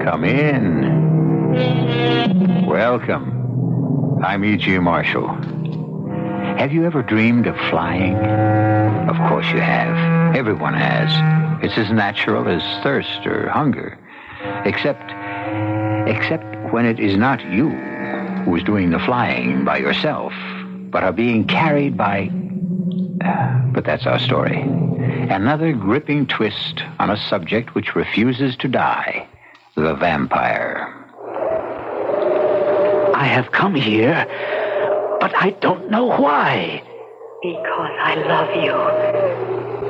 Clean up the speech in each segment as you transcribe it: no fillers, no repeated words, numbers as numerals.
Come in. Welcome. I'm E.G. Marshall. Have you ever dreamed of flying? Of course you have. Everyone has. It's as natural as thirst or hunger. Except when it is not you who is doing the flying by yourself, but are being carried by... But that's our story. Another gripping twist on a subject which refuses to die. The vampire. I have come here, but I don't know why. Because I love you,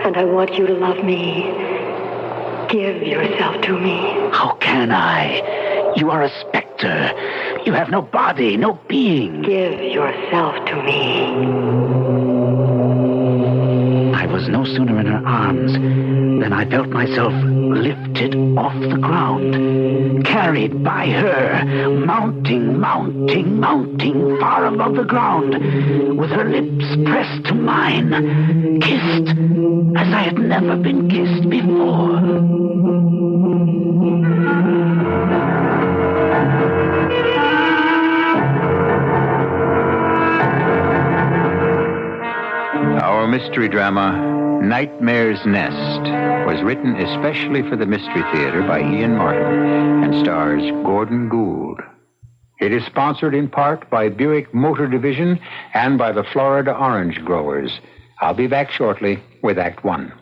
and I want you to love me. Give yourself to me. How can I? You are a specter. You have no body, no being. Give yourself to me. I was no sooner in her arms than I felt myself lifted off the ground, carried by her, mounting far above the ground, with her lips pressed to mine, kissed as I had never been kissed before. Our mystery drama, Nightmare's Nest, was written especially for the Mystery Theater by Ian Martin and stars Gordon Gould. It is sponsored in part by Buick Motor Division and by the Florida Orange Growers. I'll be back shortly with Act One.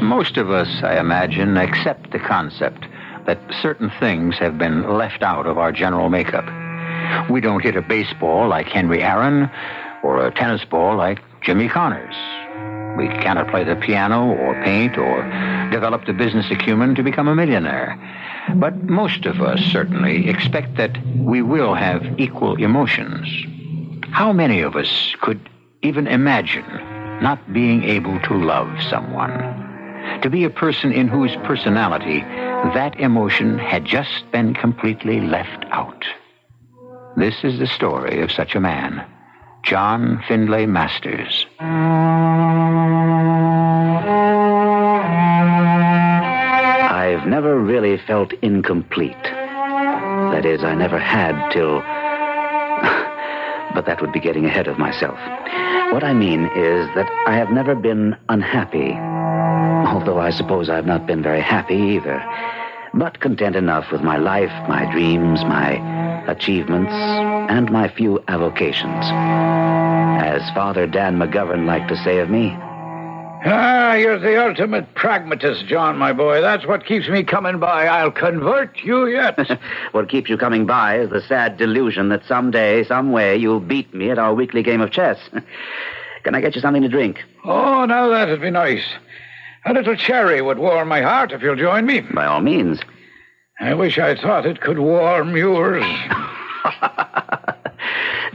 Most of us, I imagine, accept the concept that certain things have been left out of our general makeup. We don't hit a baseball like Henry Aaron or a tennis ball like Jimmy Connors. We cannot play the piano or paint or develop the business acumen to become a millionaire. But most of us certainly expect that we will have equal emotions. How many of us could even imagine not being able to love someone? To be a person in whose personality that emotion had just been completely left out. This is the story of such a man, John Findlay Masters. I've never really felt incomplete. That is, I never had till... But that would be getting ahead of myself. What I mean is that I have never been unhappy. Although I suppose I've not been very happy either. But content enough with my life, my dreams, my achievements, and my few avocations. As Father Dan McGovern liked to say of me. You're the ultimate pragmatist, John, my boy. That's what keeps me coming by. I'll convert you yet. What keeps you coming by is the sad delusion that someday, some way, you'll beat me at our weekly game of chess. Can I get you something to drink? Oh, now that'd be nice. A little cherry would warm my heart if you'll join me. By all means. I wish I thought it could warm yours.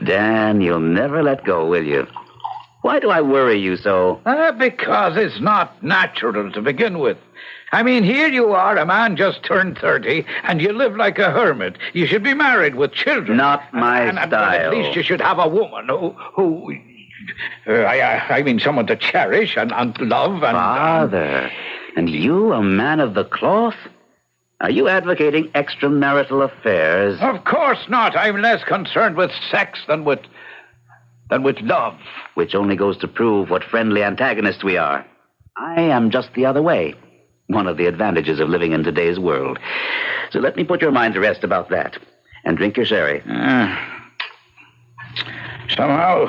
Dan, you'll never let go, will you? Why do I worry you so? Because it's not natural to begin with. I mean, here you are, a man just turned 30, and you live like a hermit. You should be married with children. Not my style. At least you should have a woman who I mean, someone to cherish and love and... Father, and you, a man of the cloth? Are you advocating extramarital affairs? Of course not. I'm less concerned with sex than with love. Which only goes to prove what friendly antagonists we are. I am just the other way. One of the advantages of living in today's world. So let me put your mind to rest about that. And drink your sherry. Somehow,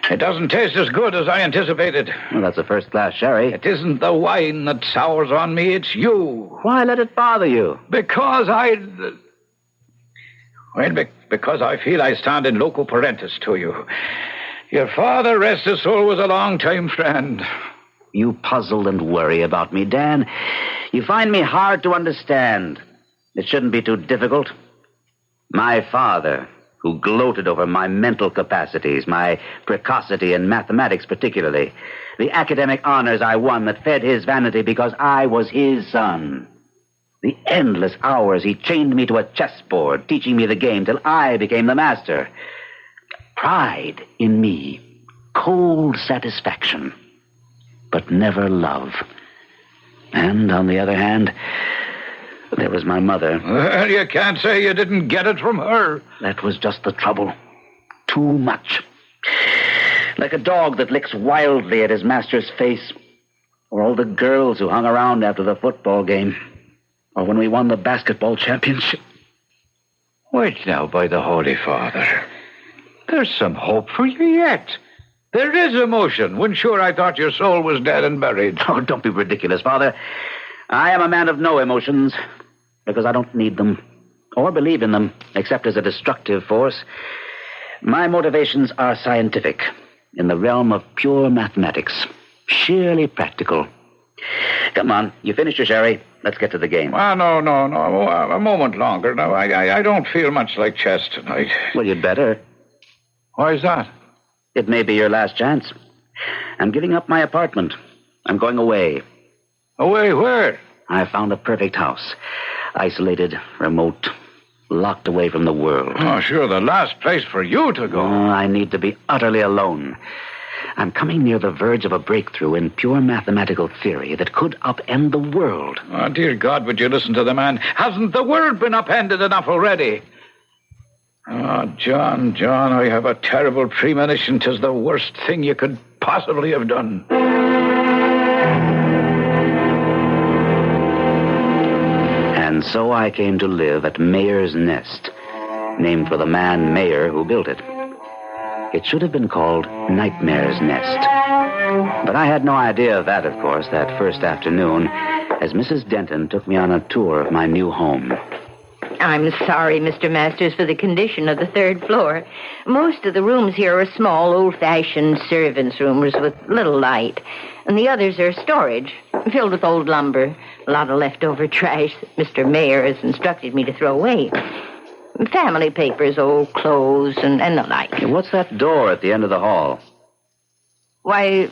it doesn't taste as good as I anticipated. Well, that's a first-class sherry. It isn't the wine that sours on me, it's you. Why let it bother you? Because because I feel I stand in loco parentis to you. Your father, rest his soul, was a long-time friend. You puzzle and worry about me, Dan. You find me hard to understand. It shouldn't be too difficult. My father, who gloated over my mental capacities, my precocity in mathematics particularly, the academic honors I won that fed his vanity because I was his son. The endless hours he chained me to a chessboard, teaching me the game till I became the master. Pride in me, cold satisfaction. but never love. And, on the other hand, there was my mother. Well, you can't say you didn't get it from her. That was just the trouble. Too much. Like a dog that licks wildly at his master's face. Or all the girls who hung around after the football game. Or when we won the basketball championship. Wait now, by the Holy Father. There's some hope for you yet. There is emotion, when sure I thought your soul was dead and buried. Oh, don't be ridiculous, Father. I am a man of no emotions, because I don't need them, or believe in them, except as a destructive force. My motivations are scientific, in the realm of pure mathematics, sheerly practical. Come on, you finished your sherry. Let's get to the game. No. A moment longer. No, I don't feel much like chess tonight. Well, you'd better. Why is that? It may be your last chance. I'm giving up my apartment. I'm going away. Away where? I found a perfect house. Isolated, remote, locked away from the world. Oh, sure, the last place for you to go. Oh, I need to be utterly alone. I'm coming near the verge of a breakthrough in pure mathematical theory that could upend the world. Oh, dear God, would you listen to the man? Hasn't the world been upended enough already? Oh, John, I have a terrible premonition 'tis the worst thing you could possibly have done. And so I came to live at Mayor's Nest, named for the man Mayor who built it. It should have been called Nightmare's Nest. But I had no idea of that, of course, that first afternoon, as Mrs. Denton took me on a tour of my new home. I'm sorry, Mr. Masters, for the condition of the third floor. Most of the rooms here are small, old-fashioned servants' rooms with little light. And the others are storage, filled with old lumber, a lot of leftover trash that Mr. Mayor has instructed me to throw away. Family papers, old clothes, and the like. What's that door at the end of the hall? Why,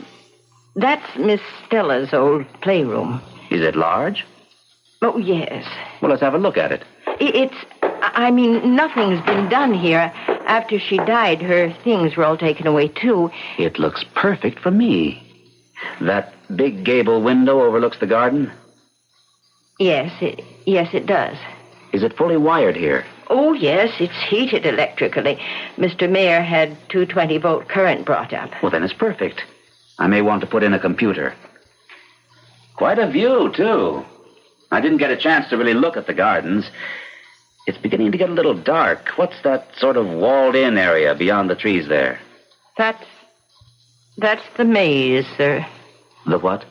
that's Miss Stella's old playroom. Is it large? Oh, yes. Well, let's have a look at it. Nothing's been done here. After she died, her things were all taken away, too. It looks perfect for me. That big gable window overlooks the garden? Yes, it does. Is it fully wired here? Oh, yes, it's heated electrically. Mr. Mayor had 220-volt current brought up. Well, then it's perfect. I may want to put in a computer. Quite a view, too. I didn't get a chance to really look at the gardens. It's beginning to get a little dark. What's that sort of walled-in area beyond the trees there? That's the maze, sir. The what?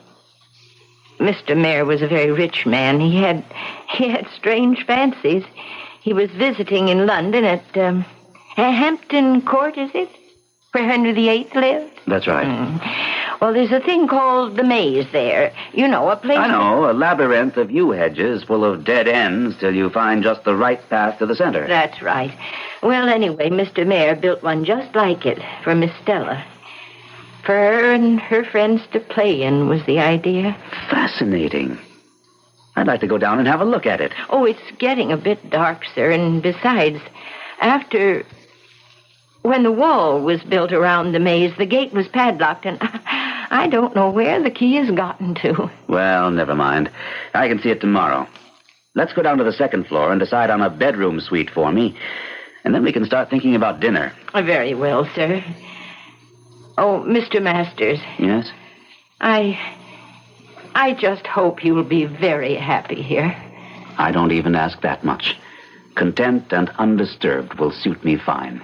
Mr. Mayor was a very rich man. He had strange fancies. He was visiting in London at Hampton Court, is it? Where Henry VIII lived? That's right. Well, there's a thing called the maze there. You know, a place... I know, a labyrinth of yew hedges full of dead ends till you find just the right path to the center. That's right. Well, anyway, Mr. Mayor built one just like it for Miss Stella. For her and her friends to play in was the idea. Fascinating. I'd like to go down and have a look at it. Oh, it's getting a bit dark, sir, and besides, when the wall was built around the maze, the gate was padlocked, and I don't know where the key has gotten to. Well, never mind. I can see it tomorrow. Let's go down to the second floor and decide on a bedroom suite for me, and then we can start thinking about dinner. Very well, sir. Oh, Mr. Masters. Yes? I just hope you will be very happy here. I don't even ask that much. Content and undisturbed will suit me fine.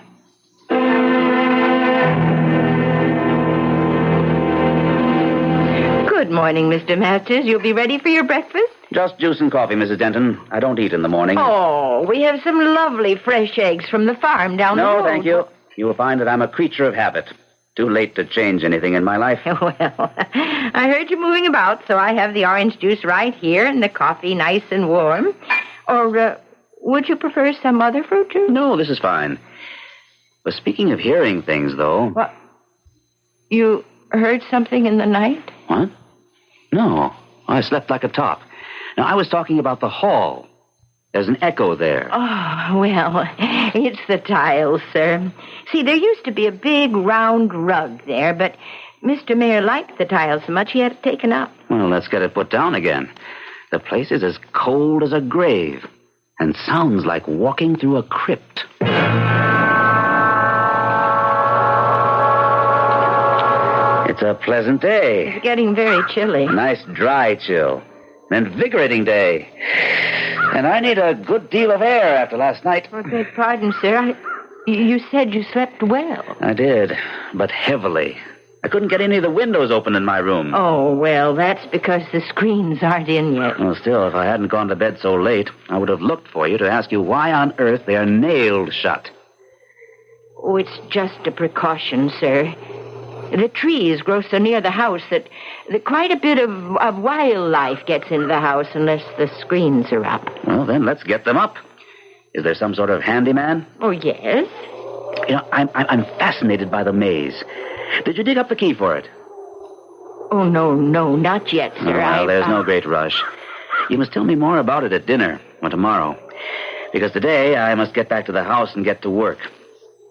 Good morning, Mr. Masters. You'll be ready for your breakfast? Just juice and coffee, Mrs. Denton. I don't eat in the morning. Oh, we have some lovely fresh eggs from the farm down the road. No, thank you. You will find that I'm a creature of habit. Too late to change anything in my life. Well, I heard you moving about, so I have the orange juice right here and the coffee nice and warm. Or would you prefer some other fruit juice? No, this is fine. But speaking of hearing things, though... What? You heard something in the night? What? No, I slept like a top. Now, I was talking about the hall. There's an echo there. Oh, well, it's the tiles, sir. See, there used to be a big round rug there, but Mr. Mayor liked the tiles so much he had it taken up. Well, let's get it put down again. The place is as cold as a grave and sounds like walking through a crypt. It's a pleasant day. It's getting very chilly. A nice dry chill. An invigorating day. And I need a good deal of air after last night. I beg pardon, sir. You said you slept well. I did, but heavily. I couldn't get any of the windows open in my room. Oh, well, that's because the screens aren't in yet. Well, still, if I hadn't gone to bed so late, I would have looked for you to ask you why on earth they are nailed shut. Oh, it's just a precaution, sir. The trees grow so near the house that quite a bit of wildlife gets into the house unless the screens are up. Well, then let's get them up. Is there some sort of handyman? Oh, yes. You know, I'm fascinated by the maze. Did you dig up the key for it? Oh, no, not yet, sir. Well, there's no great rush. You must tell me more about it at dinner or tomorrow. Because today I must get back to the house and get to work.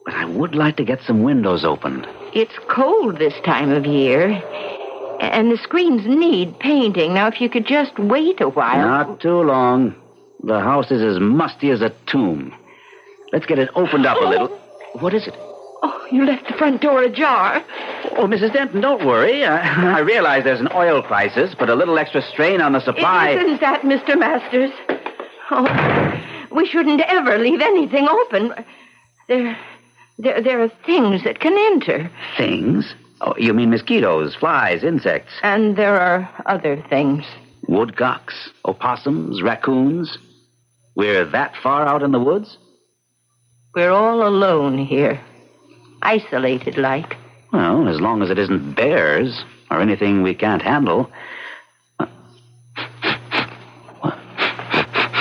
But I would like to get some windows opened. It's cold this time of year, and the screens need painting. Now, if you could just wait a while... Not too long. The house is as musty as a tomb. Let's get it opened up a little. What is it? Oh, you left the front door ajar. Oh, Mrs. Denton, don't worry. I realize there's an oil crisis, but a little extra strain on the supply... It isn't that, Mr. Masters. Oh, we shouldn't ever leave anything open. There are things that can enter. Things? Oh, you mean mosquitoes, flies, insects? And there are other things. Woodcocks, opossums, raccoons. We're that far out in the woods? We're all alone here. Isolated like. Well, as long as it isn't bears or anything we can't handle.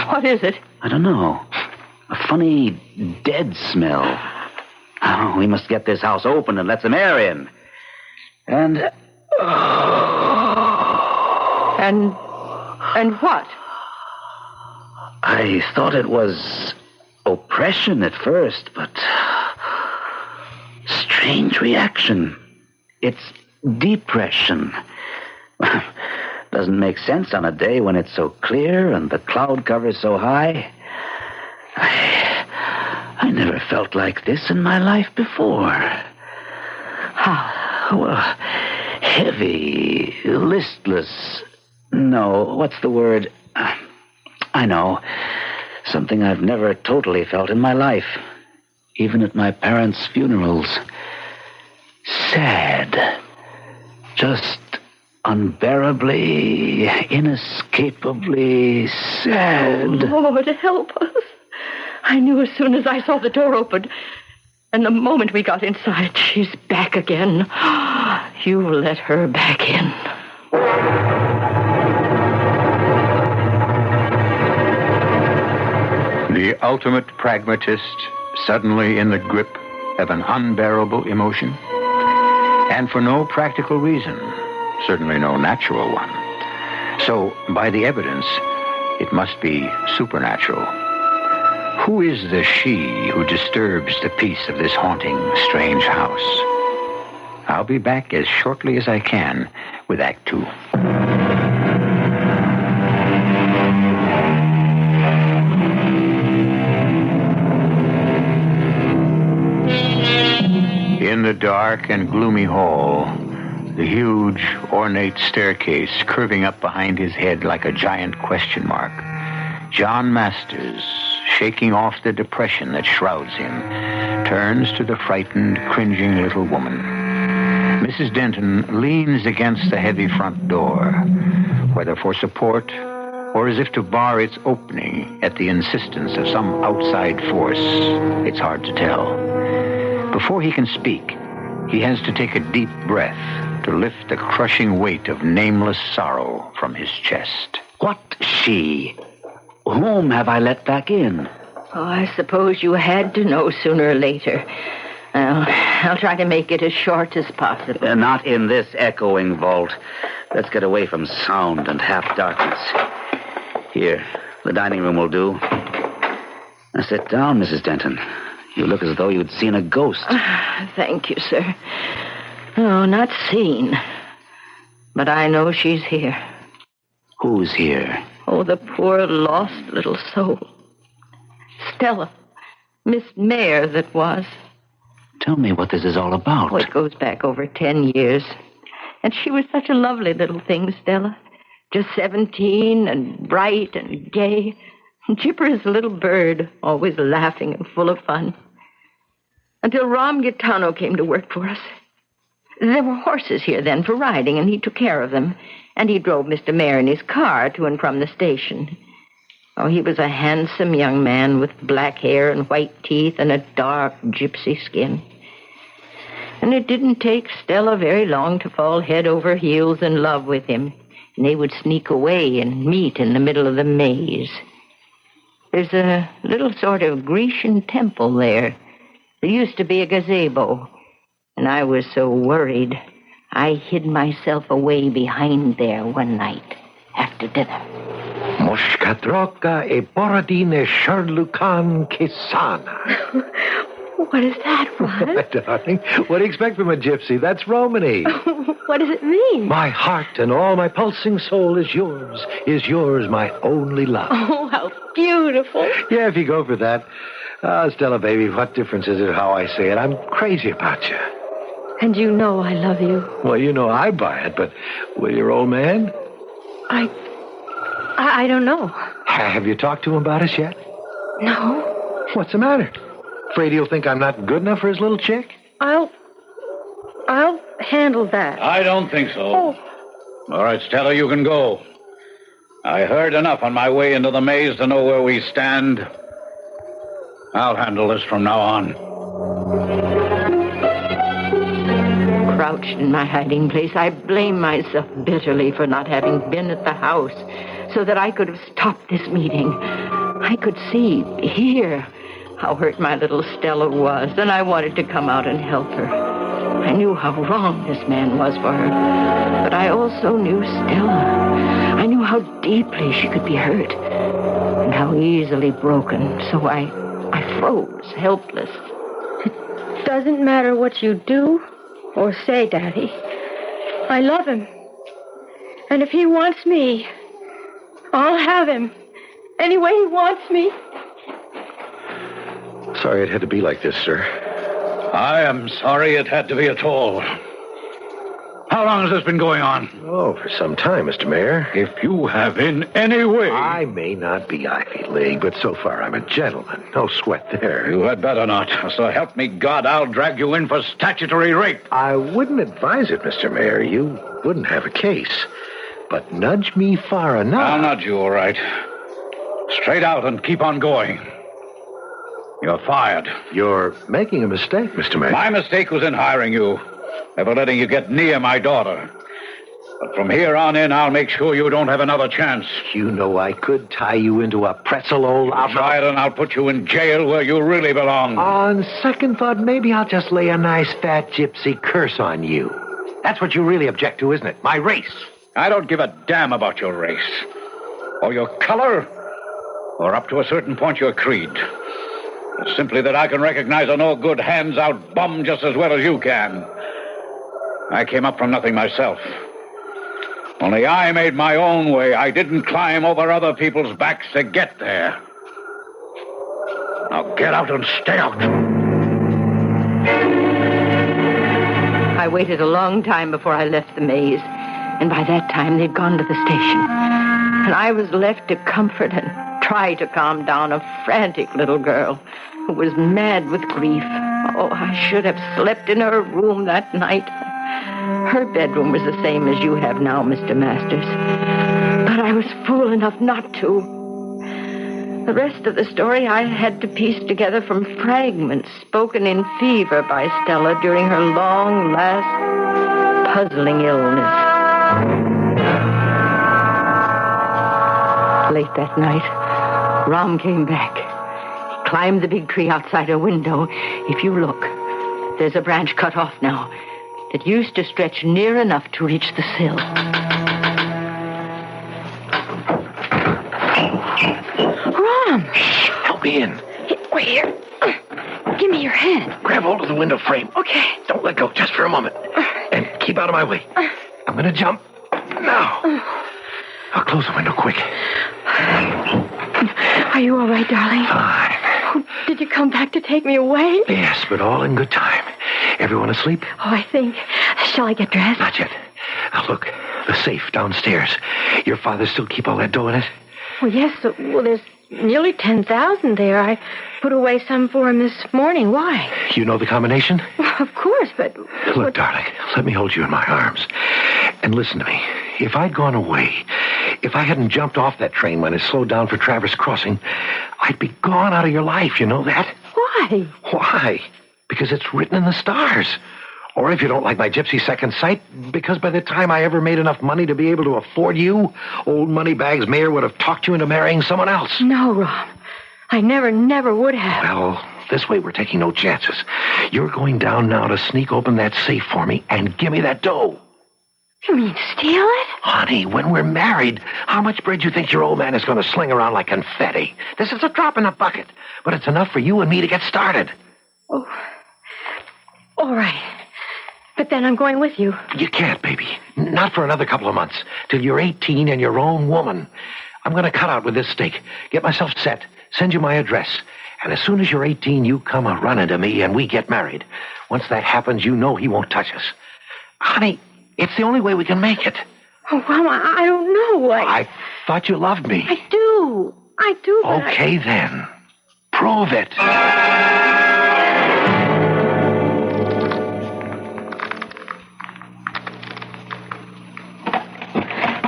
What is it? I don't know. A funny dead smell. Oh, we must get this house open and let some air in. And what? I thought it was oppression at first, but strange reaction. It's depression. Doesn't make sense on a day when it's so clear and the cloud cover's so high. I never felt like this in my life before. How? Well, heavy, listless. No, what's the word? I know. Something I've never totally felt in my life. Even at my parents' funerals. Sad. Just unbearably, inescapably sad. Oh, Lord, help us. I knew as soon as I saw the door open. And the moment we got inside, she's back again. You let her back in. The ultimate pragmatist suddenly in the grip of an unbearable emotion. And for no practical reason. Certainly no natural one. So, by the evidence, it must be supernatural. Who is the she who disturbs the peace of this haunting, strange house? I'll be back as shortly as I can with Act 2. In the dark and gloomy hall, the huge, ornate staircase curving up behind his head like a giant question mark, John Masters, shaking off the depression that shrouds him, turns to the frightened, cringing little woman. Mrs. Denton leans against the heavy front door, whether for support or as if to bar its opening at the insistence of some outside force. It's hard to tell. Before he can speak, he has to take a deep breath to lift the crushing weight of nameless sorrow from his chest. What she? Whom have I let back in? Oh, I suppose you had to know sooner or later. I'll try to make it as short as possible. Not in this echoing vault. Let's get away from sound and half darkness. Here, The dining room will do. Now sit down, Mrs. Denton. You look as though you'd seen a ghost. Thank you, sir. No, not seen. But I know she's here. Who's here? Oh, the poor lost little soul. Stella. Miss Mayer that was. Tell me what this is all about. Oh, it goes back over 10 years. And she was such a lovely little thing, Stella. Just 17 and bright and gay. And chipper as a little bird, always laughing and full of fun. Until Ram Gitano came to work for us. There were horses here then for riding, and he took care of them. And he drove Mr. Mayer in his car to and from the station. Oh, he was a handsome young man with black hair and white teeth and a dark gypsy skin. And it didn't take Stella very long to fall head over heels in love with him. And they would sneak away and meet in the middle of the maze. There's a little sort of Grecian temple there. There used to be a gazebo. And I was so worried, I hid myself away behind there one night after dinner. Moshkatroka e borodine sherlukan kisana. What is that, Rod? Darling, what do you expect from a gypsy? That's Romany. What does it mean? My heart and all my pulsing soul is yours, my only love. Oh, how beautiful. Yeah, if you go for that. Stella, baby, what difference is it how I say it? I'm crazy about you. And you know I love you. Well, you know I buy it, but will your old man? I don't know. Have you talked to him about us yet? No. What's the matter? Afraid he'll think I'm not good enough for his little chick? I'll handle that. I don't think so. Oh. All right, Stella, you can go. I heard enough on my way into the maze to know where we stand. I'll handle this from now on. Crouched in my hiding place, I blame myself bitterly for not having been at the house so that I could have stopped this meeting. I could see, hear how hurt my little Stella was, and I wanted to come out and help her. I knew how wrong this man was for her, but I also knew Stella. I knew how deeply she could be hurt and how easily broken, so I froze, helpless. It doesn't matter what you do or say, Daddy. I love him. And if he wants me, I'll have him. Any way he wants me. Sorry it had to be like this, sir. I am sorry it had to be at all. How long has this been going on? Oh, for some time, Mr. Mayor. If you have in any way... I may not be Ivy League, but so far I'm a gentleman. No sweat there. You had better not. So help me God, I'll drag you in for statutory rape. I wouldn't advise it, Mr. Mayor. You wouldn't have a case. But nudge me far enough. I'll nudge you, all right. Straight out and keep on going. You're fired. You're making a mistake, Mr. Mayor. My mistake was in hiring you. Never letting you get near my daughter. But from here on in, I'll make sure you don't have another chance. You know I could tie you into a pretzel, old... Try it and I'll put you in jail where you really belong. On second thought, maybe I'll just lay a nice fat gypsy curse on you. That's what you really object to, isn't it? My race. I don't give a damn about your race. Or your color. Or up to a certain point, your creed. It's simply that I can recognize a no-good, hands-out bum just as well as you can. I came up from nothing myself. Only I made my own way. I didn't climb over other people's backs to get there. Now get out and stay out. I waited a long time before I left the maze. And by that time, they'd gone to the station. And I was left to comfort and try to calm down a frantic little girl who was mad with grief. Oh, I should have slept in her room that night. Her bedroom was the same as you have now, Mr. Masters. But I was fool enough not to. The rest of the story I had to piece together from fragments spoken in fever by Stella during her long, last, puzzling illness. Late that night, Ram came back. He climbed the big tree outside her window. If you look, there's a branch cut off now that used to stretch near enough to reach the sill. Shh, help me in. Wait here. Give me your hand. Grab hold of the window frame. Okay. Don't let go, just for a moment. And keep out of my way. I'm going to jump. Now. I'll close the window quick. Are you all right, darling? Fine. Oh, did you come back to take me away? Yes, but all in good time. Everyone asleep? Oh, I think. Shall I get dressed? Not yet. Now, look, the safe downstairs. Your father still keep all that dough in it? Well, yes. Well, there's nearly 10,000 there. I put away some for him this morning. Why? You know the combination? Well, of course, but... Look, darling, let me hold you in my arms. And listen to me. If I'd gone away, if I hadn't jumped off that train when it slowed down for Traverse Crossing, I'd be gone out of your life, you know that? Why? Why? Because it's written in the stars. Or if you don't like my gypsy second sight, because by the time I ever made enough money to be able to afford you, old Moneybags Mayor would have talked you into marrying someone else. No, Rob. I never would have. Well, this way we're taking no chances. You're going down now to sneak open that safe for me and give me that dough. You mean steal it? Honey, when we're married, how much bread do you think your old man is going to sling around like confetti? This is a drop in the bucket, but it's enough for you and me to get started. Oh, all right. But then I'm going with you. You can't, baby. Not for another couple of months. Till you're 18 and your own woman. I'm going to cut out with this stake, get myself set, send you my address. And as soon as you're 18, you come a-running to me and we get married. Once that happens, you know he won't touch us. Honey, it's the only way we can make it. Oh, well, I don't know. I thought you loved me. I do. But Okay, then. Prove it.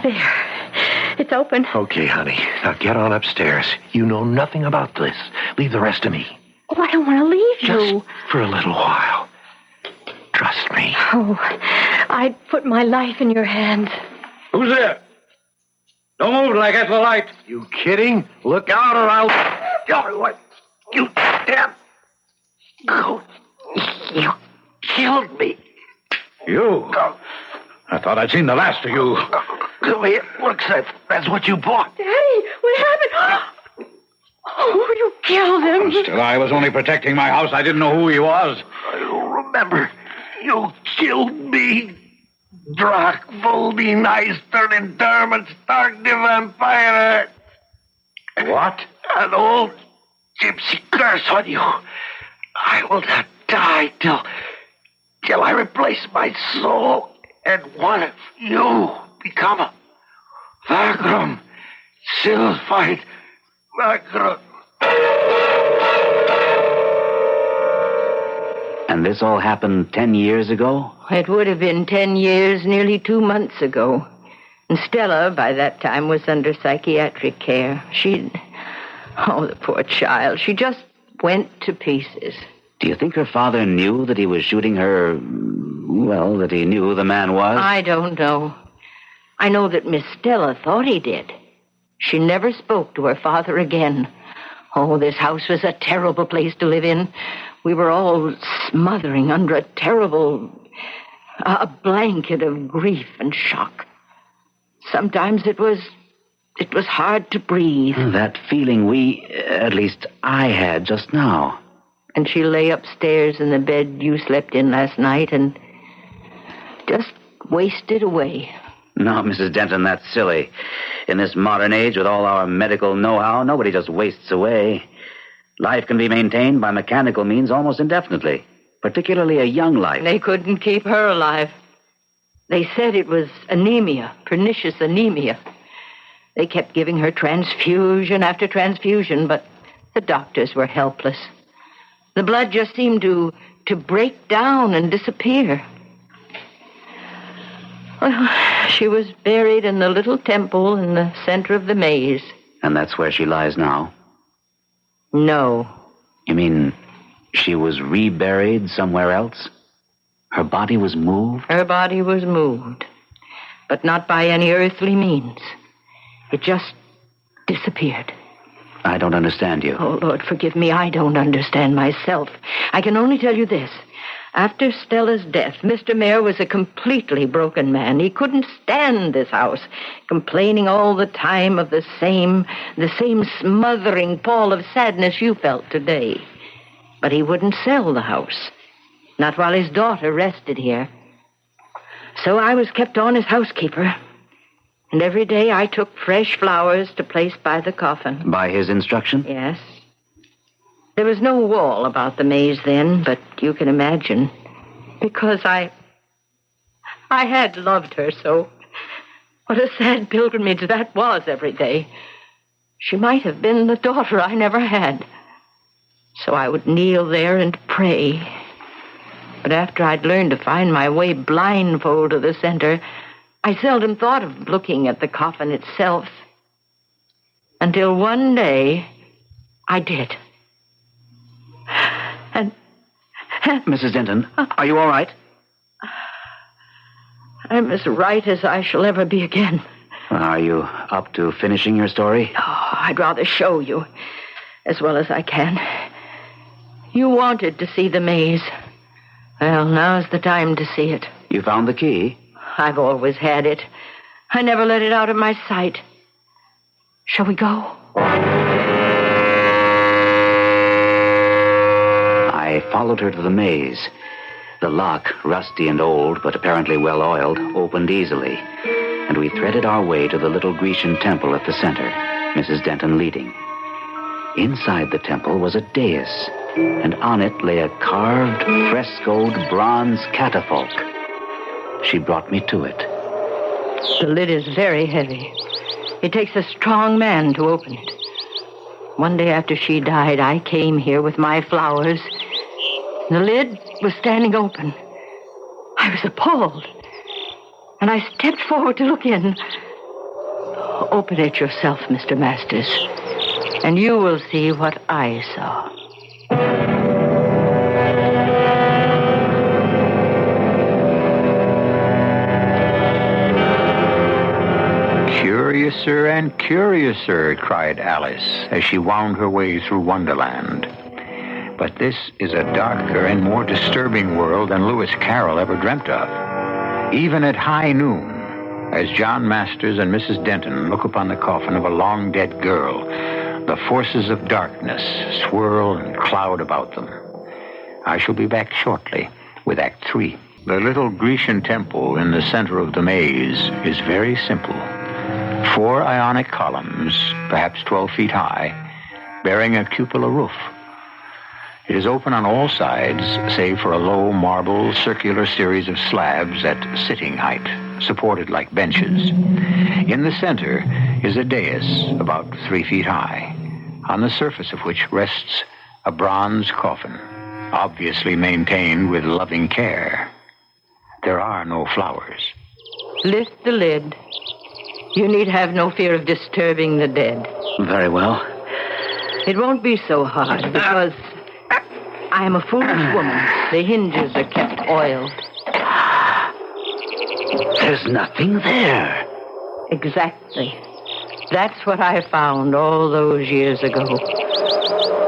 There. It's open. Okay, honey. Now get on upstairs. You know nothing about this. Leave the rest to me. Oh, I don't want to leave you. Just for a little while. Trust me. Oh, I'd put my life in your hands. Who's there? Don't move till I get the light. You kidding? Look out or I'll... Oh, what? You damn... Oh, you killed me. You? I thought I'd seen the last of you. Come here. Look, that's what you bought. Daddy, what happened? Oh, you killed him. Still, I was only protecting my house. I didn't know who he was. I don't remember. You killed me. Drak Voldien Eister in Dermot Stark the Vampire. What? An old gypsy curse on you. I will not die till I replace my soul and one of you become a Vagrum, Silfied Vagrum. And this all happened 10 years ago? It would have been 10 years, nearly 2 months ago. And Stella, by that time, was under psychiatric care. Oh, the poor child. She just went to pieces. Do you think her father knew that he was shooting her... Well, that he knew who the man was? I don't know. I know that Miss Stella thought he did. She never spoke to her father again. Oh, this house was a terrible place to live in. We were all smothering under a terrible... a blanket of grief and shock. Sometimes it was hard to breathe. That feeling at least I had just now. And she lay upstairs in the bed you slept in last night and just wasted away. No, Mrs. Denton, that's silly. In this modern age, with all our medical know-how, nobody just wastes away. Life can be maintained by mechanical means almost indefinitely, particularly a young life. They couldn't keep her alive. They said it was anemia, pernicious anemia. They kept giving her transfusion after transfusion, but the doctors were helpless. The blood just seemed to break down and disappear. Well, she was buried in the little temple in the center of the maze. And that's where she lies now? No. You mean she was reburied somewhere else? Her body was moved? Her body was moved, but not by any earthly means. It just disappeared. I don't understand you. Oh, Lord, forgive me. I don't understand myself. I can only tell you this. After Stella's death, Mr. Mayor was a completely broken man. He couldn't stand this house, complaining all the time of the same smothering pall of sadness you felt today. But he wouldn't sell the house, not while his daughter rested here. So I was kept on as housekeeper, and every day I took fresh flowers to place by the coffin. By his instruction? Yes. There was no wall about the maze then, but you can imagine, because I had loved her so. What a sad pilgrimage that was every day. She might have been the daughter I never had. So I would kneel there and pray. But after I'd learned to find my way blindfold to the center, I seldom thought of looking at the coffin itself. Until one day, I did. And Mrs. Denton, are you all right? I'm as right as I shall ever be again. Are you up to finishing your story? Oh, I'd rather show you as well as I can. You wanted to see the maze. Well, now's the time to see it. You found the key? I've always had it. I never let it out of my sight. Shall we go? I followed her to the maze. The lock, rusty and old, but apparently well-oiled, opened easily, and we threaded our way to the little Grecian temple at the center, Mrs. Denton leading. Inside the temple was a dais, and on it lay a carved, frescoed bronze catafalque. She brought me to it. The lid is very heavy. It takes a strong man to open it. One day after she died, I came here with my flowers. The lid was standing open. I was appalled, and I stepped forward to look in. Open it yourself, Mr. Masters, and you will see what I saw. Curiouser and curiouser, cried Alice as she wound her way through Wonderland. But this is a darker and more disturbing world than Lewis Carroll ever dreamt of. Even at high noon, as John Masters and Mrs. Denton look upon the coffin of a long-dead girl, the forces of darkness swirl and cloud about them. I shall be back shortly with Act 3. The little Grecian temple in the center of the maze is very simple. 4 ionic columns, perhaps 12 feet high, bearing a cupola roof. It is open on all sides, save for a low marble circular series of slabs at sitting height, supported like benches. In the center is a dais about 3 feet high, on the surface of which rests a bronze coffin, obviously maintained with loving care. There are no flowers. Lift the lid. You need have no fear of disturbing the dead. Very well. It won't be so hard, because I am a foolish woman. The hinges are kept oiled. There's nothing there. Exactly. That's what I found all those years ago.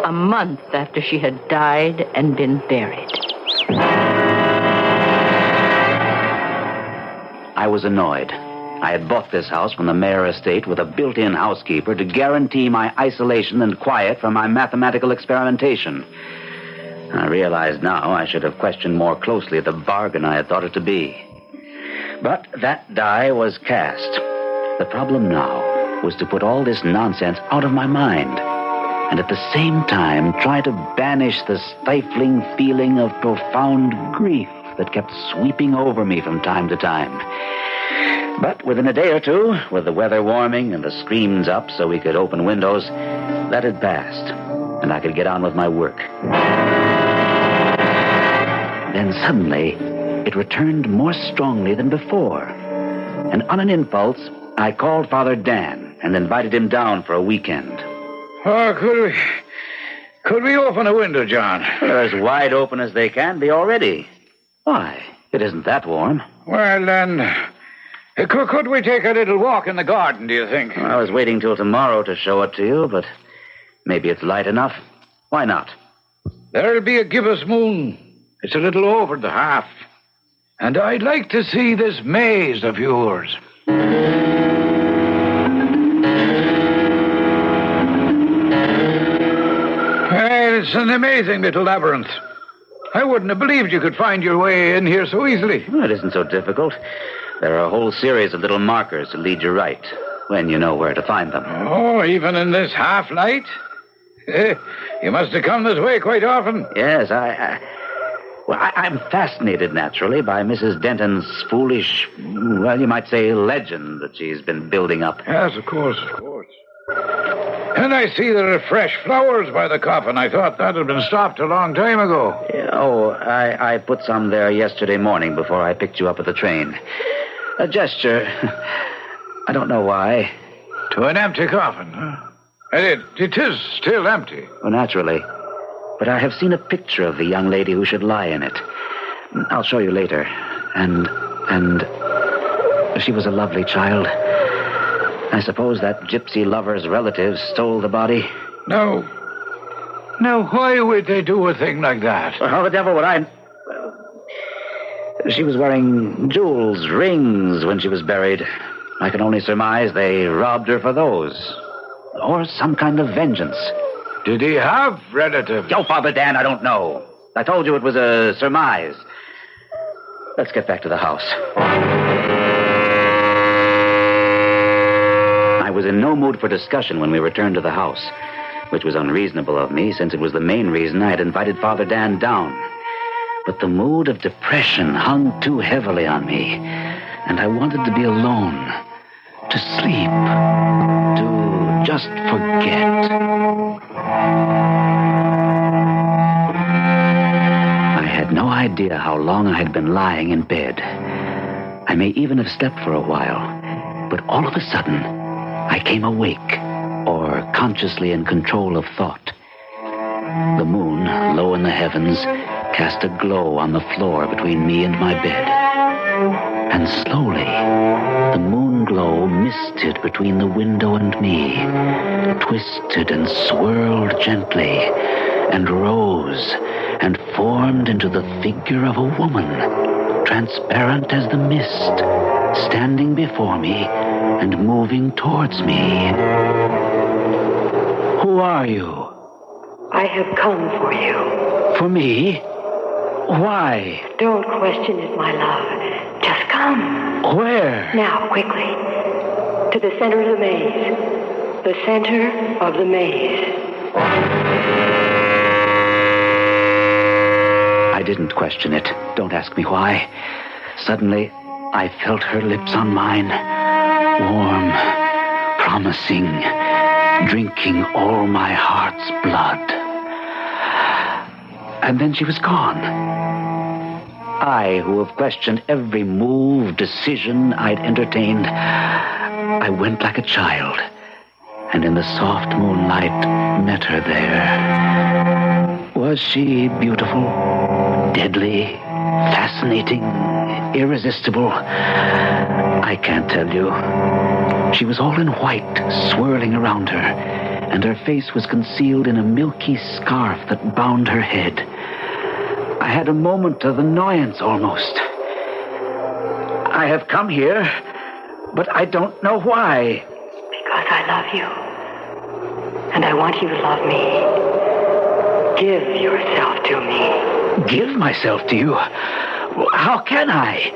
A month after she had died and been buried. I was annoyed. I had bought this house from the Mayor estate with a built-in housekeeper to guarantee my isolation and quiet from my mathematical experimentation. I realized now I should have questioned more closely the bargain I had thought it to be. But that die was cast. The problem now was to put all this nonsense out of my mind, and at the same time try to banish the stifling feeling of profound grief that kept sweeping over me from time to time. But within a day or two, with the weather warming and the screens up so we could open windows, that had passed, and I could get on with my work. Then suddenly, it returned more strongly than before. And on an impulse, I called Father Dan and invited him down for a weekend. Oh, could we open a window, John? They're as wide open as they can be already. Why? It isn't that warm. Well, then, could we take a little walk in the garden, do you think? I was waiting till tomorrow to show it to you, but maybe it's light enough. Why not? There'll be a gibbous moon, It's a little over the half. And I'd like to see this maze of yours. Well, it's an amazing little labyrinth. I wouldn't have believed you could find your way in here so easily. Well, it isn't so difficult. There are a whole series of little markers to lead you right, when you know where to find them. Oh, even in this half-light? You must have come this way quite often. Yes, I'm fascinated, naturally, by Mrs. Denton's foolish, well, you might say, legend that she's been building up. Yes, of course. And I see there are fresh flowers by the coffin. I thought that had been stopped a long time ago. I put some there yesterday morning before I picked you up at the train. A gesture. I don't know why. To an empty coffin, huh? And it is still empty. Well, naturally. But I have seen a picture of the young lady who should lie in it. I'll show you later. And she was a lovely child. I suppose that gypsy lover's relatives stole the body. No. Now, why would they do a thing like that? Well, how the devil would I... Well, she was wearing jewels, rings when she was buried. I can only surmise they robbed her for those. Or some kind of vengeance. Did he have relatives? Oh, Father Dan, I don't know. I told you it was a surmise. Let's get back to the house. I was in no mood for discussion when we returned to the house, which was unreasonable of me, since it was the main reason I had invited Father Dan down. But the mood of depression hung too heavily on me, and I wanted to be alone, to sleep, to just forget. I had no idea how long I had been lying in bed. I may even have slept for a while, but all of a sudden, I came awake, or consciously in control of thought. The moon, low in the heavens, cast a glow on the floor between me and my bed. And slowly, the moon glow misted between the window and me, twisted and swirled gently, and rose and formed into the figure of a woman, transparent as the mist, standing before me and moving towards me. Who are you? I have come for you. For me? Why? Don't question it, my love. Just come. Where? Now, quickly. To the center of the maze. The center of the maze. I didn't question it. Don't ask me why. Suddenly, I felt her lips on mine. Warm, promising, drinking all my heart's blood. And then she was gone. I, who have questioned every move, decision I'd entertained, I went like a child, and in the soft moonlight met her there. Was she beautiful, deadly, fascinating, irresistible? I can't tell you. She was all in white, swirling around her, and her face was concealed in a milky scarf that bound her head. I had a moment of annoyance almost. I have come here, but I don't know why. Because I love you. And I want you to love me. Give yourself to me. Give myself to you? How can I?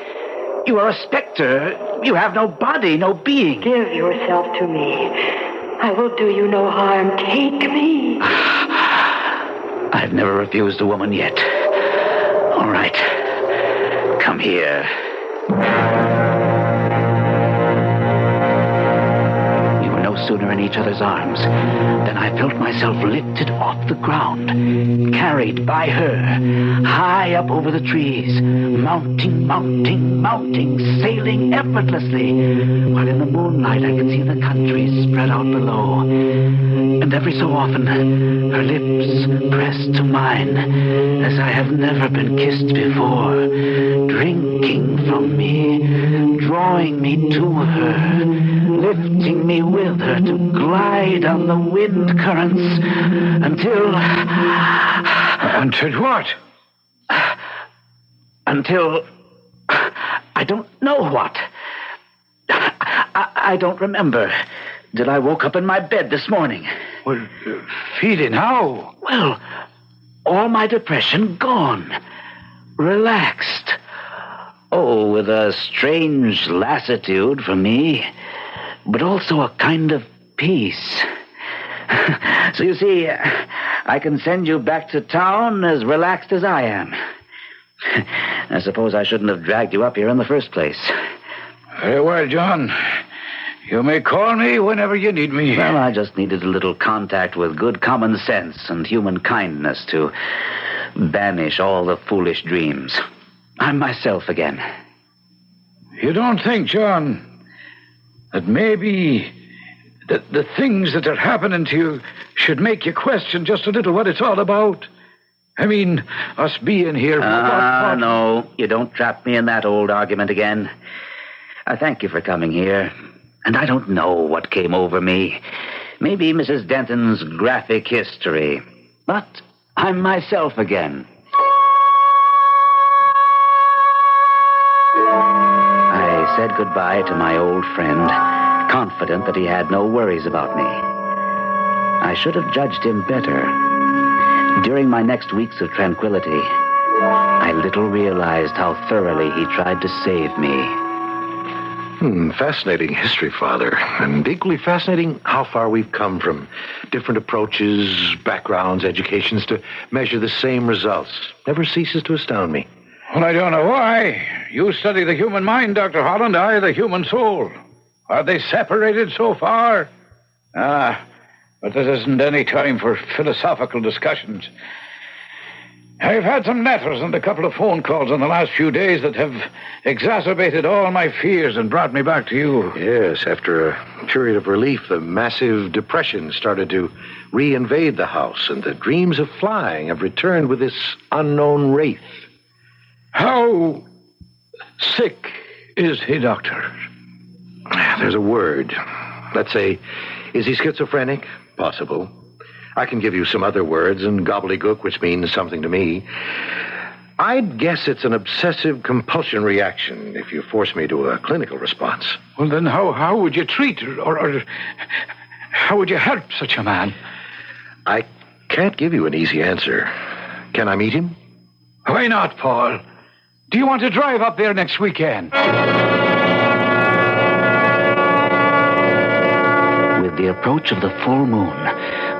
You are a specter. You have no body, no being. Give yourself to me. I will do you no harm. Take me. I've never refused a woman yet. All right. Come here. We were no sooner in each other's arms than I felt myself lifted off the ground, carried by her, high up over the trees, mounting, sailing effortlessly, while in the moonlight I could see the country spread out below. And every so often, her lips pressed to mine, as I have never been kissed before, drinking from me, drawing me to her, lifting me with her to glide on the wind currents until... Until what? until... I don't know what. I don't remember till I woke up in my bed this morning. Well, feeling how? Well, all my depression gone. Relaxed. Oh, with a strange lassitude for me, but also a kind of peace. So you see, I can send you back to town as relaxed as I am. I suppose I shouldn't have dragged you up here in the first place. Very well, John. You may call me whenever you need me. Well, I just needed a little contact with good common sense and human kindness to banish all the foolish dreams. I'm myself again. You don't think, John, that maybe the things that are happening to you should make you question just a little what it's all about? I mean, us being here... No, you don't trap me in that old argument again. I thank you for coming here. And I don't know what came over me. Maybe Mrs. Denton's graphic history. But I'm myself again. I said goodbye to my old friend, confident that he had no worries about me. I should have judged him better. During my next weeks of tranquility, I little realized how thoroughly he tried to save me. Fascinating history, Father. And equally fascinating how far we've come from different approaches, backgrounds, educations to measure the same results. Never ceases to astound me. Well, I don't know why. You study the human mind, Dr. Holland. I, the human soul. Are they separated so far? But this isn't any time for philosophical discussions. I've had some letters and a couple of phone calls in the last few days that have exacerbated all my fears and brought me back to you. Yes, after a period of relief, the massive depression started to reinvade the house, and the dreams of flying have returned with this unknown wraith. How sick is he, Doctor? There's a word. Let's say, is he schizophrenic? Possible. I can give you some other words and gobbledygook, which means something to me. I'd guess it's an obsessive compulsion reaction if you force me to a clinical response. Well, then how would you treat or how would you help such a man? I can't give you an easy answer. Can I meet him? Why not, Paul? Do you want to drive up there next weekend? With the approach of the full moon,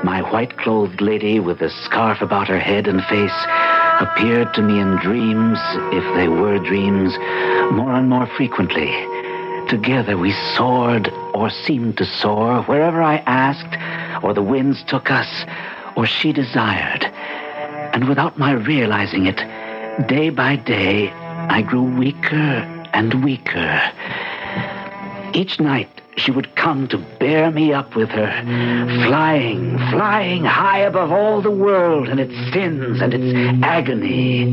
my white-clothed lady with a scarf about her head and face appeared to me in dreams, if they were dreams, more and more frequently. Together we soared, or seemed to soar, wherever I asked, or the winds took us, or she desired. And without my realizing it, day by day, I grew weaker and weaker. Each night, she would come to bear me up with her, flying high above all the world and its sins and its agony.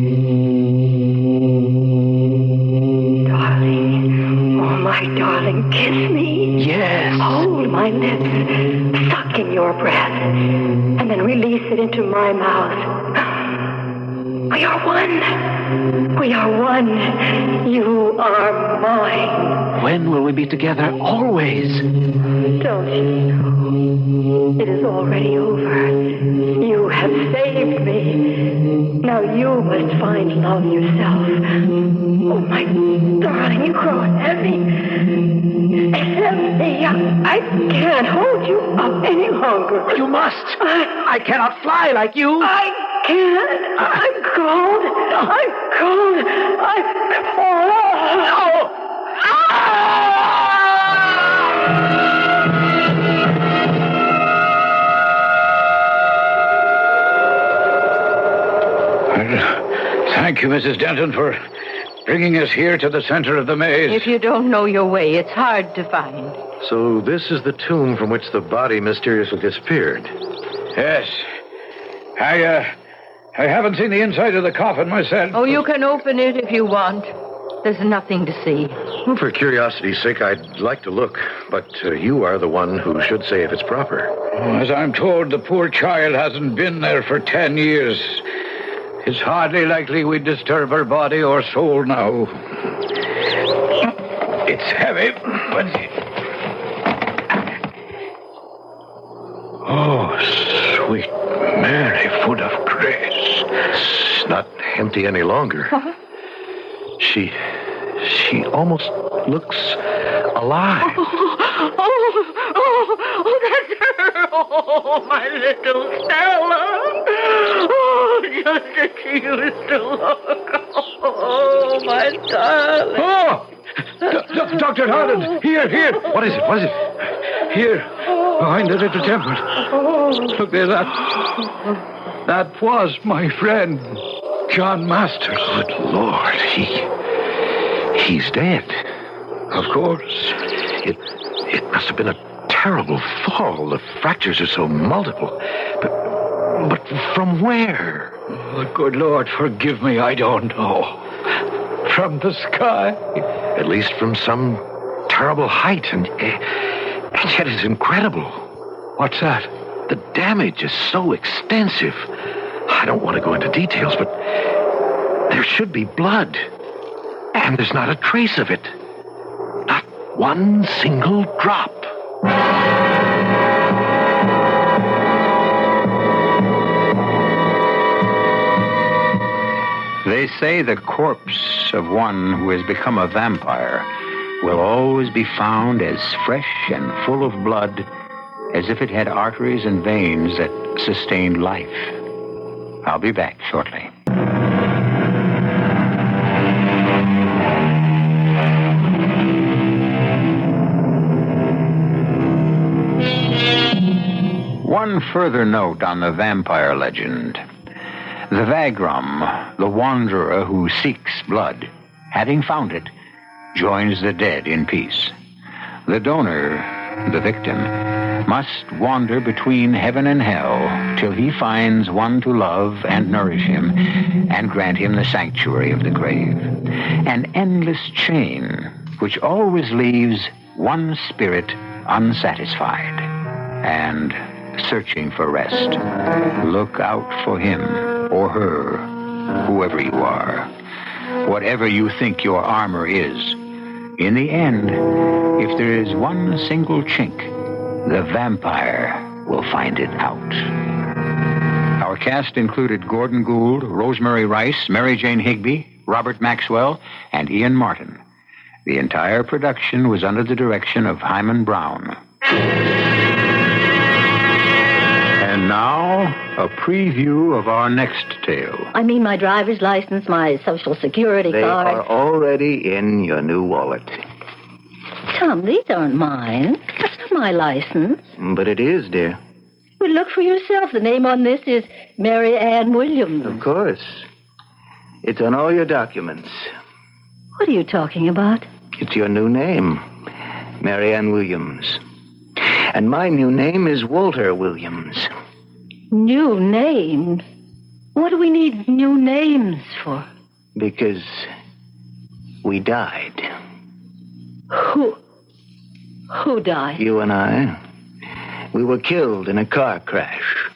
Darling, oh my darling, kiss me. Yes. Hold my lips, suck in your breath, and then release it into my mouth. We are one. We are one. You are mine. When will we be together? Always. Don't you know? It is already over. You have saved me. Now you must find love yourself. Oh, my darling, you grow heavy. Accept me. I can't hold you up any longer. You must. I cannot fly like you. I can't. I'm cold. I'm cold. I'm cold. No. Thank you, Mrs. Denton, for bringing us here to the center of the maze. If you don't know your way, it's hard to find. So this is the tomb from which the body mysteriously disappeared. Yes. I haven't seen the inside of the coffin myself. Oh, you can open it if you want. There's nothing to see. Well, for curiosity's sake, I'd like to look, but you are the one who should say if it's proper. As I'm told, the poor child hasn't been there for 10 years. It's hardly likely we'd disturb her body or soul now. It's heavy, but... Oh, sweet Mary, full of grace. It's not empty any longer. Huh? She almost looks alive. Oh, that's her. Oh, my little Stella. Oh, just as she used to look. Oh, my darling. Oh! Dr. Harden, here. What is it? Here, behind the little temple. Look there, that was my friend, John Masters. Good Lord, he's dead. Of course. It must have been a terrible fall. The fractures are so multiple. But from where? Oh, good Lord, forgive me, I don't know. From the sky. At least from some terrible height, and yet it's incredible. What's that? The damage is so extensive. I don't want to go into details, but there should be blood. And there's not a trace of it. Not one single drop. They say the corpse of one who has become a vampire will always be found as fresh and full of blood as if it had arteries and veins that sustained life. I'll be back shortly. One further note on the vampire legend. The vagrom, the wanderer who seeks blood, having found it, joins the dead in peace. The donor, the victim, must wander between heaven and hell till he finds one to love and nourish him and grant him the sanctuary of the grave. An endless chain which always leaves one spirit unsatisfied and searching for rest. Look out for him or her, whoever you are. Whatever you think your armor is, in the end, if there is one single chink, the vampire will find it out. Our cast included Gordon Gould, Rosemary Rice, Mary Jane Higby, Robert Maxwell, and Ian Martin. The entire production was under the direction of Hyman Brown. And now, a preview of our next tale. I mean my driver's license, my social security They card. are already in your new wallet. Tom, these aren't mine. That's not my license. But it is, dear. Well, look for yourself. The name on this is Mary Ann Williams. Of course. It's on all your documents. What are you talking about? It's your new name, Mary Ann Williams. And my new name is Walter Williams. New names? What do we need new names for? Because we died. Who died? You and I. We were killed in a car crash.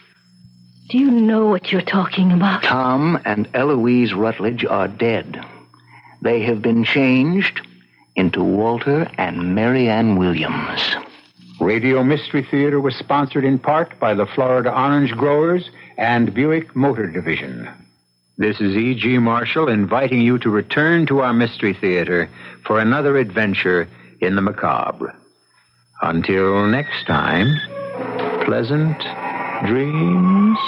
Do you know what you're talking about? Tom and Eloise Rutledge are dead. They have been changed into Walter and Mary Ann Williams. Radio Mystery Theater was sponsored in part by the Florida Orange Growers and Buick Motor Division. This is E.G. Marshall inviting you to return to our Mystery Theater for another adventure in the macabre. Until next time, pleasant dreams.